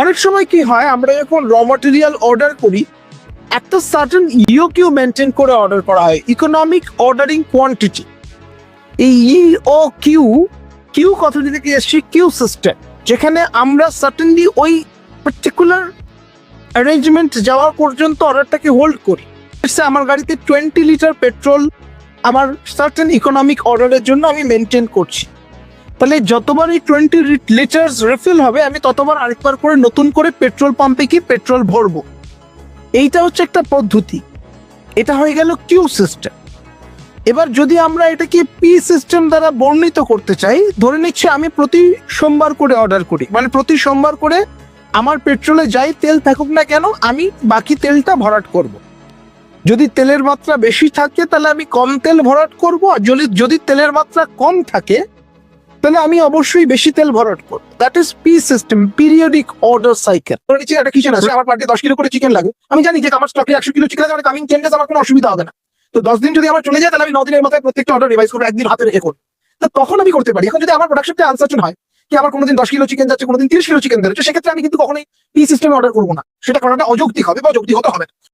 অনেক সময় কি হয়, আমরা যখন র ম্যাটেরিয়াল অর্ডার করি একটা সার্টেন ইওকিউ মেনটেন করে অর্ডার করা হয়, ইকোনমিক অর্ডারিং কোয়ান্টিটি। এই ইও কিউ কিউ কথাটি থেকে এসছে কিউ সিস্টেম, যেখানে আমরা সার্টেনলি ওই পার্টিকুলার অ্যারেঞ্জমেন্ট যাওয়ার পর্যন্ত অর্ডারটাকে হোল্ড করি। আমার গাড়িতে 20 লিটার পেট্রোল আমার সার্টেন ইকোনমিক অর্ডারের জন্য আমি মেনটেন করছি, তাহলে যতবার এই 20 লিটার রিফিল হবে আমি ততবার আরেকবার করে নতুন করে পেট্রোল পাম্পে কি পেট্রোল ভরবো। এইটা হচ্ছে একটা পদ্ধতি, এটা হয়ে গেল কিউ সিস্টেম। এবার যদি আমরা এটাকে পি সিস্টেম দ্বারা বর্ণিত করতে চাই, ধরে নিচ্ছি আমি প্রতি সোমবার করে অর্ডার করি, মানে প্রতি সোমবার করে আমার পেট্রোলে যাই তেল থাকুক না কেন আমি বাকি তেলটা ভরাট করব। যদি তেলের মাত্রা বেশি থাকে তাহলে আমি কম তেল ভরাট করব, আর যদি তেলের মাত্রা কম থাকে তাহলে আমি অবশ্যই বেশি তেল ভরাট করবো। That is P system, periodic order cycle. ধরে নিচ্ছি একটা কিচেন আছে, আমার পার্টি 10 কিলো করে চিকেন লাগে, আমি জানি যে আমার স্টকে 100 কিলো চিকেন আছে, আমার কামিং 10 ডেজ আমার কোনো অসুবিধা হবে না। তো 10 দিন যদি আমার চলে যায় তাহলে আমি 9 দিনের মাথায় প্রত্যেকটা অর্ডার রিভাইজ করবো, একদিন হাতে রেখে করবো। তো তখন আমি করতে পারি। এখন যদি আমার প্রোডাকশনটা আনসার্টেন হয় কি আমার কোনোদিন 10 কিলো চিকেন যাচ্ছে, কোনোদিন 30 কিলো চিকেন বেরোচ্ছে, সেক্ষেত্রে আমি কিন্তু কখনোই পি সিস্টেমে অর্ডার করবো না, সেটা করাটা অযৌক্তিক হবে বা যৌক্তিক হতে হবে না।